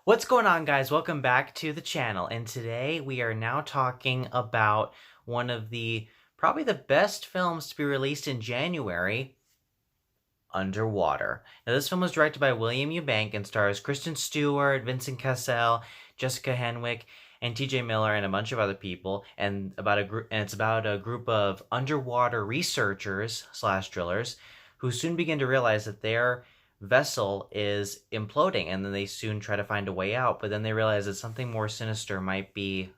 What's going on, guys? Welcome back to the channel, and today we are now talking about one of the probably the best films to be released in January, Underwater. Now, this film was directed by William Eubank and stars Kristen Stewart, Vincent Cassel, Jessica Henwick, and T.J. Miller, and a bunch of other people. And it's about a group of underwater researchers slash drillers who soon begin to realize that their vessel is imploding, and then they soon try to find a way out. But then they realize that something more sinister might be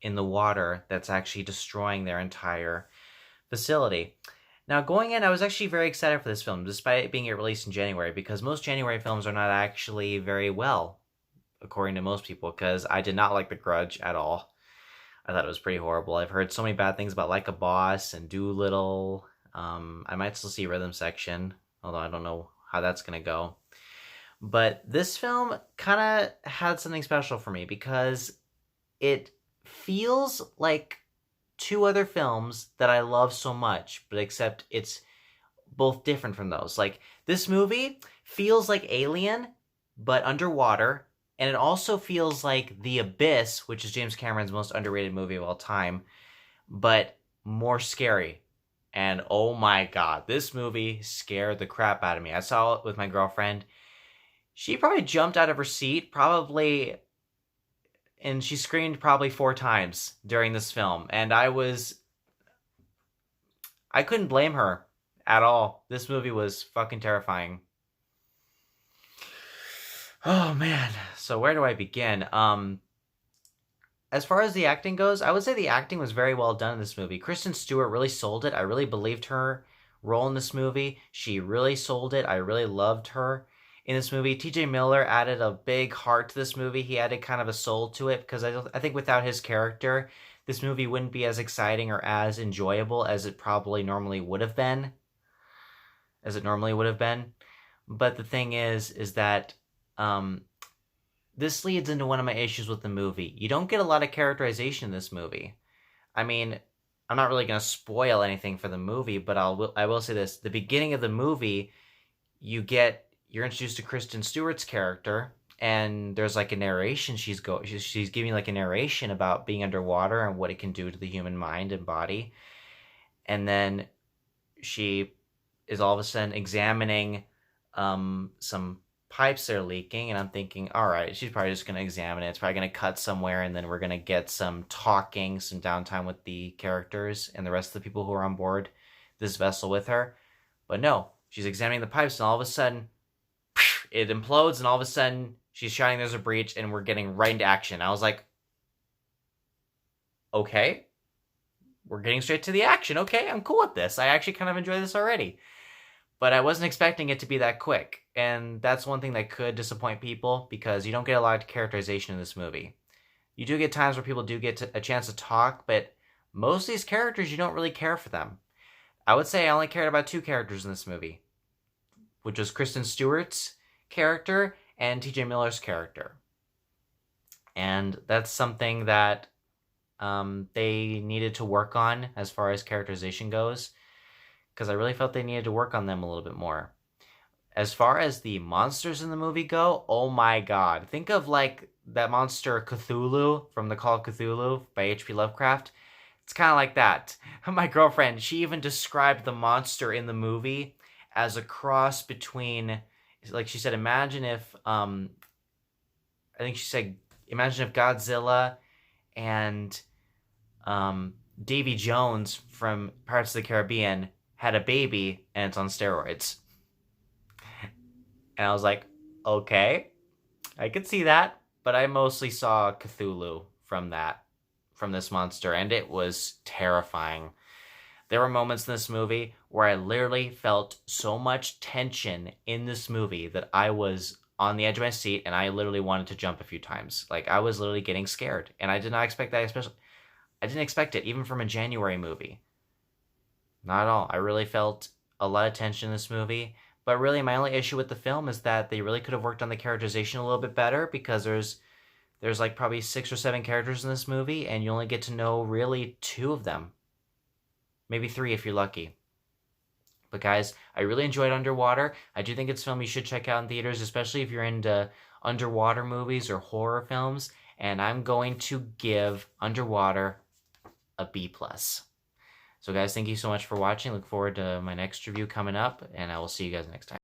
in the water that's actually destroying their entire facility. Now, going in, I was actually very excited for this film, despite it being released in January, because most January films are not actually very well, according to most people, because I did not like The Grudge at all. I thought it was pretty horrible. I've heard so many bad things about Like a Boss and Doolittle. I might still see Rhythm Section, although I don't know how that's going to go. But this film kind of had something special for me because it feels like two other films that I love so much, but except it's both different from those. Like, this movie feels like Alien, but underwater, and it also feels like The Abyss, which is James Cameron's most underrated movie of all time, but more scary. And oh my god, this movie scared the crap out of me. I saw it with my girlfriend. She probably jumped out of her seat, and she screamed probably 4 times during this film. And I couldn't blame her at all. This movie was fucking terrifying. Oh man. So where do I begin? As far as the acting goes, I would say the acting was very well done in this movie. Kristen Stewart really sold it. I really believed her role in this movie. She really sold it. I really loved her in this movie. T.J. Miller added a big heart to this movie. He added kind of a soul to it because I think without his character, this movie wouldn't be as exciting or as enjoyable as it probably normally would have been. But the thing is that this leads into one of my issues with the movie. You don't get a lot of characterization in this movie. I mean, I'm not really going to spoil anything for the movie, but I will say this. The beginning of the movie, you're introduced to Kristen Stewart's character, and there's like a narration. She's giving like a narration about being underwater and what it can do to the human mind and body. And then she is all of a sudden examining some pipes that are leaking, and I'm thinking, all right, she's probably just going to examine it. It's probably going to cut somewhere, and then we're going to get some downtime with the characters and the rest of the people who are on board this vessel with her. But no, she's examining the pipes, and all of a sudden, it implodes, and all of a sudden, she's shouting there's a breach, and we're getting right into action. I was like, okay, we're getting straight to the action. Okay, I'm cool with this. I actually kind of enjoy this already. But I wasn't expecting it to be that quick. And that's one thing that could disappoint people because you don't get a lot of characterization in this movie. You do get times where people do get a chance to talk, but most of these characters, you don't really care for them. I would say I only cared about 2 characters in this movie, which was Kristen Stewart's character and T.J. Miller's character. And that's something that they needed to work on as far as characterization goes, because I really felt they needed to work on them a little bit more. As far as the monsters in the movie go, oh my god. Think of like that monster Cthulhu from the Call of Cthulhu by H.P. Lovecraft. It's kind of like that. My girlfriend, she even described the monster in the movie as a cross between, like she said, imagine if Godzilla and Davy Jones from Pirates of the Caribbean had a baby and it's on steroids. And I was like, okay, I could see that, but I mostly saw Cthulhu from this monster, and it was terrifying. There were moments in this movie where I literally felt so much tension in this movie that I was on the edge of my seat and I literally wanted to jump a few times. Like, I was literally getting scared, and I did not expect that, I didn't expect it, even from a January movie. Not at all. I really felt a lot of tension in this movie. But really, my only issue with the film is that they really could have worked on the characterization a little bit better, because there's like probably 6 or 7 characters in this movie, and you only get to know really 2 of them. Maybe 3 if you're lucky. But guys, I really enjoyed Underwater. I do think it's a film you should check out in theaters, especially if you're into underwater movies or horror films, and I'm going to give Underwater a B+. So guys, thank you so much for watching. Look forward to my next review coming up, and I will see you guys next time.